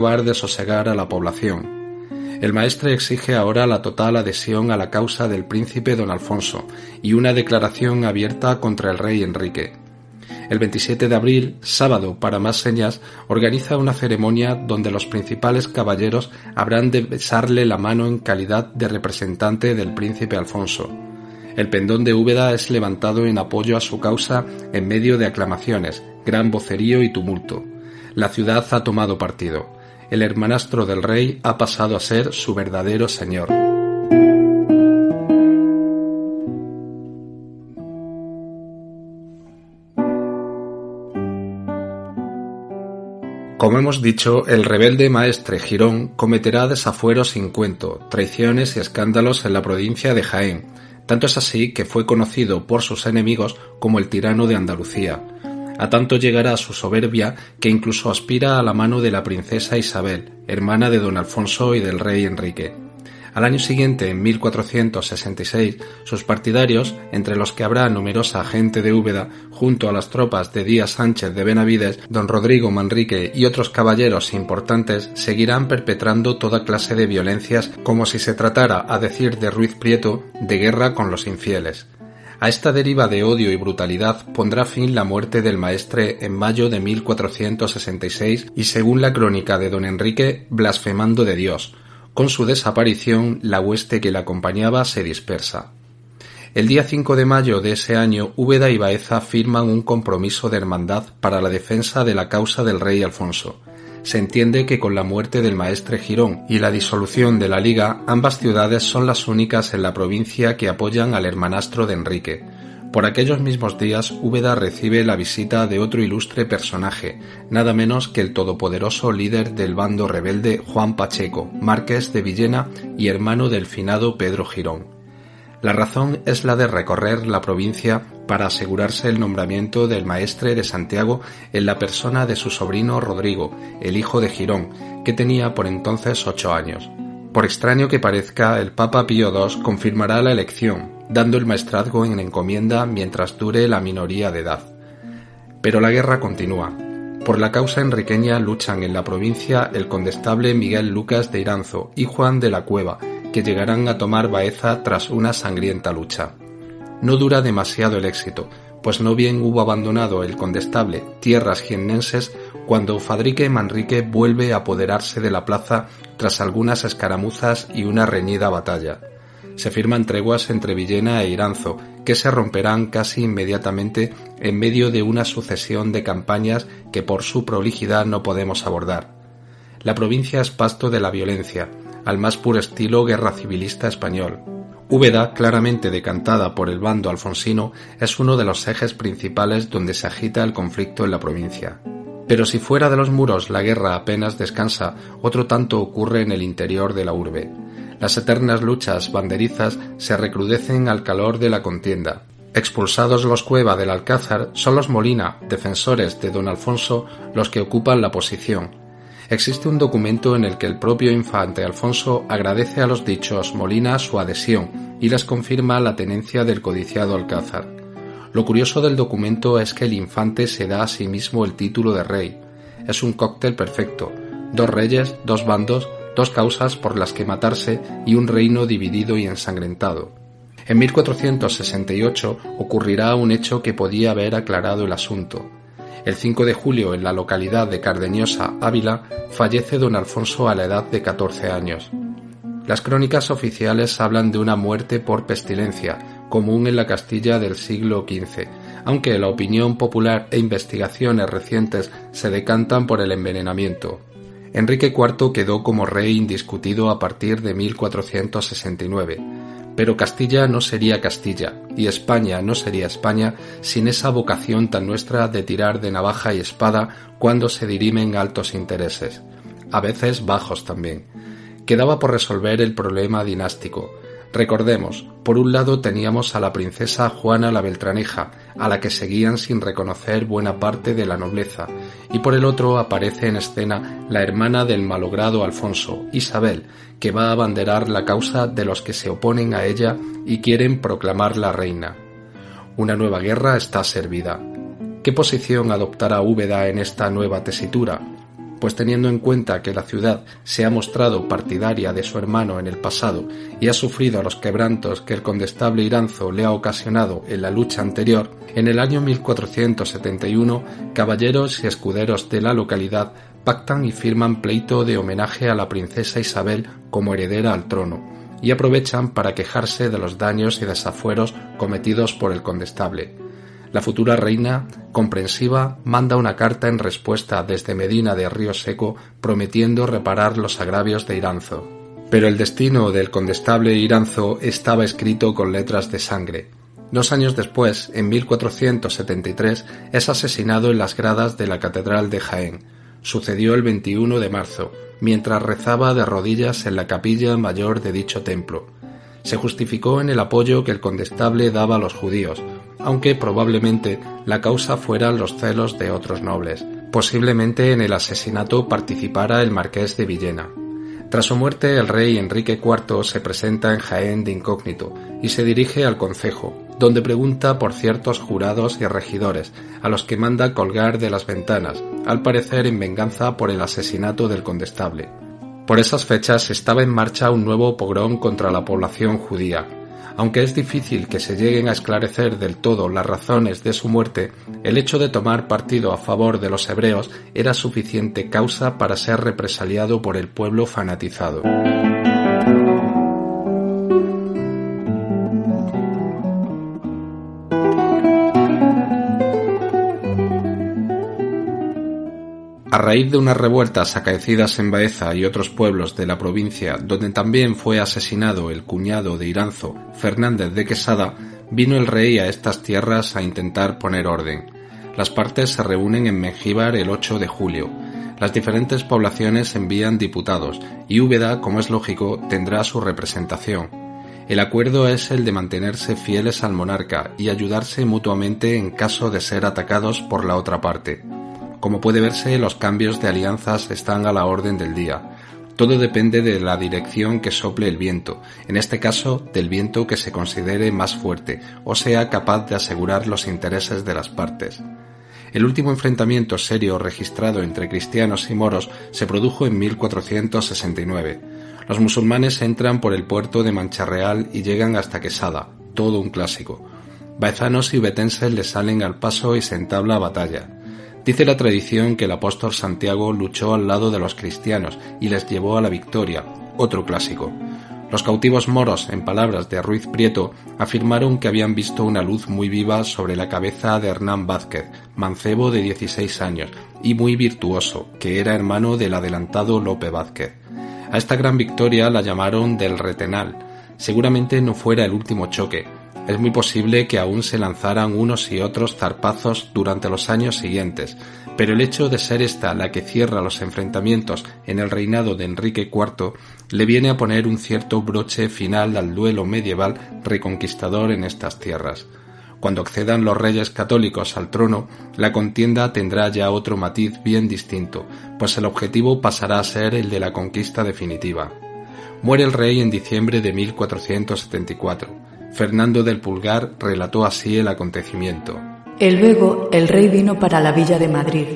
de sosegar a la población. El maestre exige ahora la total adhesión a la causa del príncipe don Alfonso y una declaración abierta contra el rey Enrique. El 27 de abril, sábado para más señas, organiza una ceremonia donde los principales caballeros habrán de besarle la mano en calidad de representante del príncipe Alfonso. El pendón de Úbeda es levantado en apoyo a su causa en medio de aclamaciones, gran vocerío y tumulto. La ciudad ha tomado partido. El hermanastro del rey ha pasado a ser su verdadero señor. Como hemos dicho, el rebelde maestre Girón cometerá desafueros sin cuento, traiciones y escándalos en la provincia de Jaén. Tanto es así que fue conocido por sus enemigos como el tirano de Andalucía. A tanto llegará su soberbia que incluso aspira a la mano de la princesa Isabel, hermana de don Alfonso y del rey Enrique. Al año siguiente, en 1466, sus partidarios, entre los que habrá numerosa gente de Úbeda, junto a las tropas de Díaz Sánchez de Benavides, don Rodrigo Manrique y otros caballeros importantes, seguirán perpetrando toda clase de violencias como si se tratara, a decir de Ruiz Prieto, de guerra con los infieles. A esta deriva de odio y brutalidad pondrá fin la muerte del maestre en mayo de 1466 y, según la crónica de don Enrique, blasfemando de Dios. Con su desaparición, la hueste que le acompañaba se dispersa. El día 5 de mayo de ese año, Úbeda y Baeza firman un compromiso de hermandad para la defensa de la causa del rey Alfonso. Se entiende que con la muerte del maestre Girón y la disolución de la Liga, ambas ciudades son las únicas en la provincia que apoyan al hermanastro de Enrique. Por aquellos mismos días, Úbeda recibe la visita de otro ilustre personaje, nada menos que el todopoderoso líder del bando rebelde Juan Pacheco, marqués de Villena y hermano del finado Pedro Girón. La razón es la de recorrer la provincia para asegurarse el nombramiento del maestre de Santiago en la persona de su sobrino Rodrigo, el hijo de Girón, que tenía por entonces 8 años. Por extraño que parezca, el Papa Pío II confirmará la elección, dando el maestrazgo en encomienda mientras dure la minoría de edad. Pero la guerra continúa. Por la causa enriqueña luchan en la provincia el condestable Miguel Lucas de Iranzo y Juan de la Cueva, que llegarán a tomar Baeza tras una sangrienta lucha. No dura demasiado el éxito, pues no bien hubo abandonado el condestable tierras jiennenses cuando Fadrique Manrique vuelve a apoderarse de la plaza tras algunas escaramuzas y una reñida batalla. Se firman treguas entre Villena e Iranzo, que se romperán casi inmediatamente en medio de una sucesión de campañas que por su prolijidad no podemos abordar. La provincia es pasto de la violencia, al más puro estilo guerra civilista español. Úbeda, claramente decantada por el bando alfonsino, es uno de los ejes principales donde se agita el conflicto en la provincia. Pero si fuera de los muros la guerra apenas descansa, otro tanto ocurre en el interior de la urbe. Las eternas luchas banderizas se recrudecen al calor de la contienda. Expulsados los Cueva del Alcázar, son los Molina, defensores de don Alfonso, los que ocupan la posición. Existe un documento en el que el propio infante Alfonso agradece a los dichos Molina su adhesión y les confirma la tenencia del codiciado Alcázar. Lo curioso del documento es que el infante se da a sí mismo el título de rey. Es un cóctel perfecto: 2 reyes, 2 bandos, 2 causas por las que matarse y un reino dividido y ensangrentado. En 1468 ocurrirá un hecho que podía haber aclarado el asunto. El 5 de julio, en la localidad de Cardeñosa, Ávila, fallece don Alfonso a la edad de 14 años. Las crónicas oficiales hablan de una muerte por pestilencia, común en la Castilla del siglo XV, aunque la opinión popular e investigaciones recientes se decantan por el envenenamiento. Enrique IV quedó como rey indiscutido a partir de 1469. Pero Castilla no sería Castilla, y España no sería España sin esa vocación tan nuestra de tirar de navaja y espada cuando se dirimen altos intereses, a veces bajos también. Quedaba por resolver el problema dinástico. Recordemos, por un lado teníamos a la princesa Juana la Beltraneja, a la que seguían sin reconocer buena parte de la nobleza, y por el otro aparece en escena la hermana del malogrado Alfonso, Isabel, que va a abanderar la causa de los que se oponen a ella y quieren proclamarla reina. Una nueva guerra está servida. ¿Qué posición adoptará Úbeda en esta nueva tesitura? pues teniendo en cuenta que la ciudad se ha mostrado partidaria de su hermano en el pasado y ha sufrido los quebrantos que el condestable Iranzo le ha ocasionado en la lucha anterior, en el año 1471 caballeros y escuderos de la localidad pactan y firman pleito de homenaje a la princesa Isabel como heredera al trono, y aprovechan para quejarse de los daños y desafueros cometidos por el condestable. La futura reina, comprensiva, manda una carta en respuesta desde Medina de Río Seco prometiendo reparar los agravios de Iranzo. Pero el destino del condestable Iranzo estaba escrito con letras de sangre. 2 años después, en 1473, es asesinado en las gradas de la Catedral de Jaén. Sucedió el 21 de marzo, mientras rezaba de rodillas en la capilla mayor de dicho templo. Se justificó en el apoyo que el condestable daba a los judíos, aunque probablemente la causa fueran los celos de otros nobles. Posiblemente en el asesinato participara el marqués de Villena. Tras su muerte, el rey Enrique IV se presenta en Jaén de incógnito y se dirige al concejo, donde pregunta por ciertos jurados y regidores, a los que manda colgar de las ventanas, al parecer en venganza por el asesinato del condestable. Por esas fechas estaba en marcha un nuevo pogrón contra la población judía. Aunque es difícil que se lleguen a esclarecer del todo las razones de su muerte, el hecho de tomar partido a favor de los hebreos era suficiente causa para ser represaliado por el pueblo fanatizado. A raíz de unas revueltas acaecidas en Baeza y otros pueblos de la provincia, donde también fue asesinado el cuñado de Iranzo, Fernández de Quesada, vino el rey a estas tierras a intentar poner orden. Las partes se reúnen en Mengíbar el 8 de julio. Las diferentes poblaciones envían diputados y Úbeda, como es lógico, tendrá su representación. El acuerdo es el de mantenerse fieles al monarca y ayudarse mutuamente en caso de ser atacados por la otra parte. Como puede verse, los cambios de alianzas están a la orden del día. Todo depende de la dirección que sople el viento, en este caso del viento que se considere más fuerte o sea capaz de asegurar los intereses de las partes. El último enfrentamiento serio registrado entre cristianos y moros se produjo en 1469. Los musulmanes entran por el puerto de Mancharreal y llegan hasta Quesada, todo un clásico. Baezanos y ubetenses les salen al paso y se entabla batalla. Dice la tradición que el apóstol Santiago luchó al lado de los cristianos y les llevó a la victoria, otro clásico. Los cautivos moros, en palabras de Ruiz Prieto, afirmaron que habían visto una luz muy viva sobre la cabeza de Hernán Vázquez, mancebo de 16 años y muy virtuoso, que era hermano del adelantado Lope Vázquez. A esta gran victoria la llamaron del Retenal. Seguramente no fuera el último choque. Es muy posible que aún se lanzaran unos y otros zarpazos durante los años siguientes, pero el hecho de ser esta la que cierra los enfrentamientos en el reinado de Enrique IV le viene a poner un cierto broche final al duelo medieval reconquistador en estas tierras. Cuando accedan los reyes católicos al trono, la contienda tendrá ya otro matiz bien distinto, pues el objetivo pasará a ser el de la conquista definitiva. Muere el rey en diciembre de 1474. Fernando del Pulgar relató así el acontecimiento. E luego el rey vino para la villa de Madrid,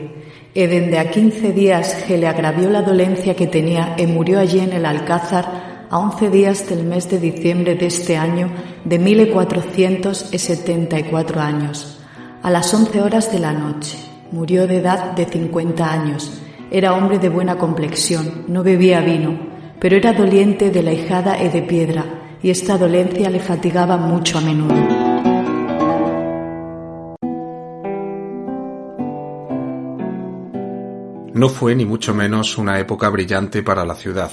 e dende a 15 días que le agravió la dolencia que tenía e murió allí en el Alcázar a 11 días del mes de diciembre de este año de 1474 años, a las 11 horas de la noche. Murió de edad de 50 años, era hombre de buena complexión, no bebía vino, pero era doliente de la hijada e de piedra, y esta dolencia le fatigaba mucho a menudo. No fue ni mucho menos una época brillante para la ciudad.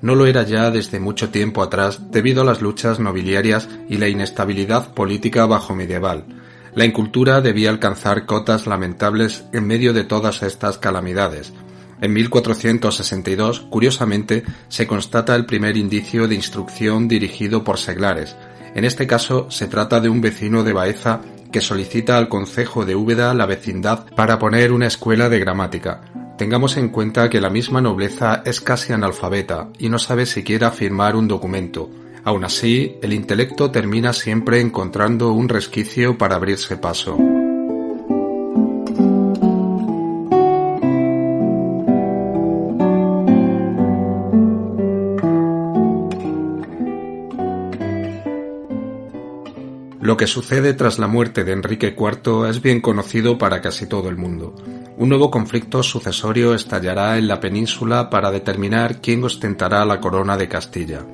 No lo era ya desde mucho tiempo atrás debido a las luchas nobiliarias y la inestabilidad política bajomedieval. La incultura debía alcanzar cotas lamentables en medio de todas estas calamidades. En 1462, curiosamente, se constata el primer indicio de instrucción dirigido por seglares. En este caso, se trata de un vecino de Baeza que solicita al concejo de Úbeda la vecindad para poner una escuela de gramática. Tengamos en cuenta que la misma nobleza es casi analfabeta y no sabe siquiera firmar un documento. Aún así, el intelecto termina siempre encontrando un resquicio para abrirse paso. Lo que sucede tras la muerte de Enrique IV es bien conocido para casi todo el mundo. Un nuevo conflicto sucesorio estallará en la península para determinar quién ostentará la corona de Castilla.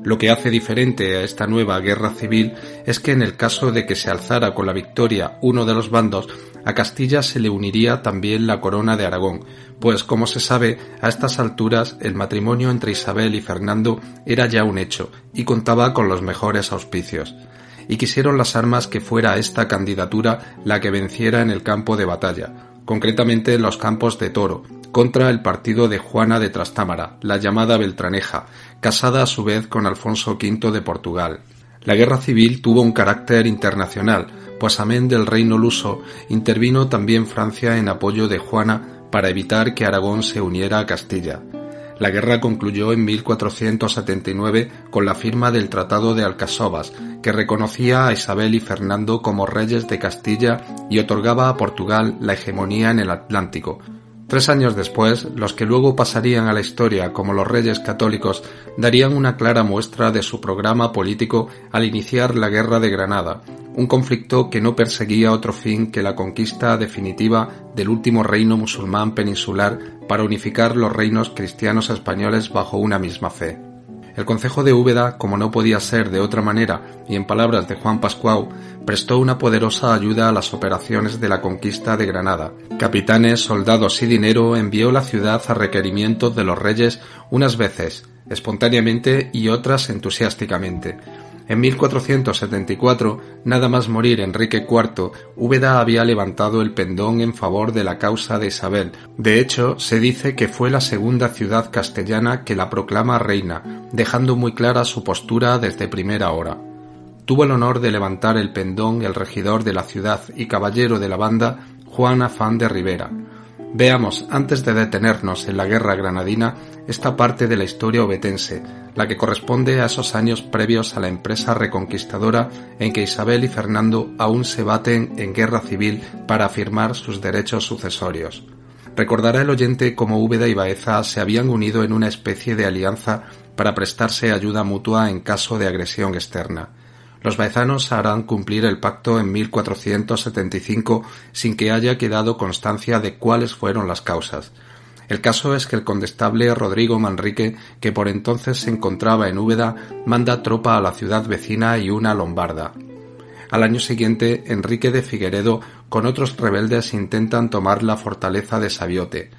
Lo que hace diferente a esta nueva guerra civil es que en el caso de que se alzara con la victoria uno de los bandos, a Castilla se le uniría también la corona de Aragón, pues como se sabe, a estas alturas el matrimonio entre Isabel y Fernando era ya un hecho y contaba con los mejores auspicios. Y quisieron las armas que fuera esta candidatura la que venciera en el campo de batalla, concretamente en los campos de Toro, contra el partido de Juana de Trastámara, la llamada Beltraneja, casada a su vez con Alfonso V de Portugal. La guerra civil tuvo un carácter internacional, pues amén del reino luso, intervino también Francia en apoyo de Juana para evitar que Aragón se uniera a Castilla. La guerra concluyó en 1479 con la firma del Tratado de Alcasovas, que reconocía a Isabel y Fernando como reyes de Castilla y otorgaba a Portugal la hegemonía en el Atlántico. 3 años después, los que luego pasarían a la historia como los Reyes Católicos darían una clara muestra de su programa político al iniciar la Guerra de Granada, un conflicto que no perseguía otro fin que la conquista definitiva del último reino musulmán peninsular para unificar los reinos cristianos españoles bajo una misma fe. El concejo de Úbeda, como no podía ser de otra manera, y en palabras de Juan Pascual, prestó una poderosa ayuda a las operaciones de la conquista de Granada. Capitanes, soldados y dinero envió la ciudad a requerimiento de los reyes unas veces, espontáneamente y otras entusiásticamente. En 1474, nada más morir Enrique IV, Úbeda había levantado el pendón en favor de la causa de Isabel. De hecho, se dice que fue la segunda ciudad castellana que la proclama reina, dejando muy clara su postura desde primera hora. Tuvo el honor de levantar el pendón el regidor de la ciudad y caballero de la banda, Juan Afán de Ribera. Veamos, antes de detenernos en la guerra granadina, esta parte de la historia obetense, la que corresponde a esos años previos a la empresa reconquistadora en que Isabel y Fernando aún se baten en guerra civil para afirmar sus derechos sucesorios. Recordará el oyente cómo Úbeda y Baeza se habían unido en una especie de alianza para prestarse ayuda mutua en caso de agresión externa. Los baezanos harán cumplir el pacto en 1475 sin que haya quedado constancia de cuáles fueron las causas. El caso es que el condestable Rodrigo Manrique, que por entonces se encontraba en Úbeda, manda tropa a la ciudad vecina y una lombarda. Al año siguiente, Enrique de Figueredo con otros rebeldes intentan tomar la fortaleza de Sabiote.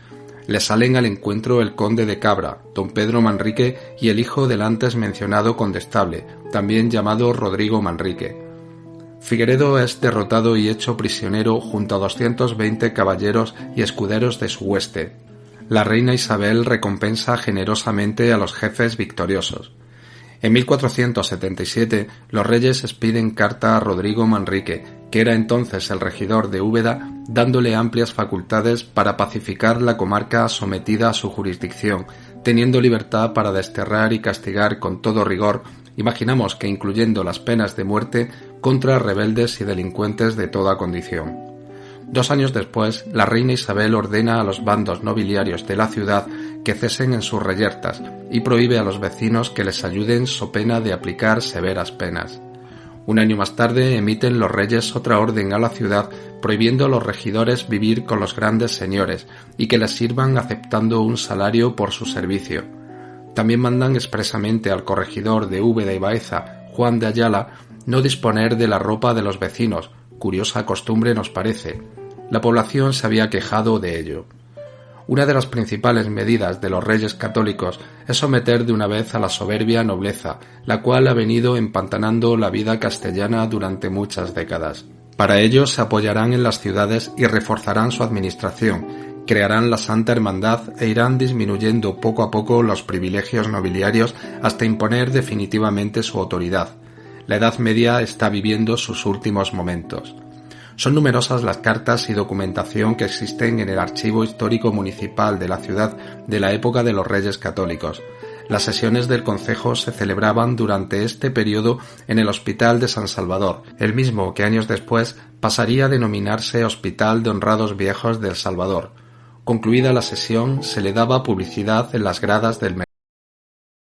Le salen al encuentro el conde de Cabra, don Pedro Manrique y el hijo del antes mencionado condestable, también llamado Rodrigo Manrique. Figueredo es derrotado y hecho prisionero junto a 220 caballeros y escuderos de su hueste. La reina Isabel recompensa generosamente a los jefes victoriosos. En 1477 los reyes expiden carta a Rodrigo Manrique, que era entonces el regidor de Úbeda, dándole amplias facultades para pacificar la comarca sometida a su jurisdicción, teniendo libertad para desterrar y castigar con todo rigor, imaginamos que incluyendo las penas de muerte, contra rebeldes y delincuentes de toda condición. 2 años después, la reina Isabel ordena a los bandos nobiliarios de la ciudad que cesen en sus reyertas y prohíbe a los vecinos que les ayuden so pena de aplicar severas penas. 1 año más tarde emiten los reyes otra orden a la ciudad prohibiendo a los regidores vivir con los grandes señores y que les sirvan aceptando un salario por su servicio. También mandan expresamente al corregidor de Úbeda y Baeza, Juan de Ayala, no disponer de la ropa de los vecinos, curiosa costumbre nos parece. La población se había quejado de ello. Una de las principales medidas de los reyes católicos es someter de una vez a la soberbia nobleza, la cual ha venido empantanando la vida castellana durante muchas décadas. Para ello se apoyarán en las ciudades y reforzarán su administración, crearán la Santa Hermandad e irán disminuyendo poco a poco los privilegios nobiliarios hasta imponer definitivamente su autoridad. La Edad Media está viviendo sus últimos momentos. Son numerosas las cartas y documentación que existen en el Archivo Histórico Municipal de la ciudad de la época de los Reyes Católicos. Las sesiones del concejo se celebraban durante este periodo en el Hospital de San Salvador, el mismo que años después pasaría a denominarse Hospital de Honrados Viejos del Salvador. Concluida la sesión, se le daba publicidad en las gradas del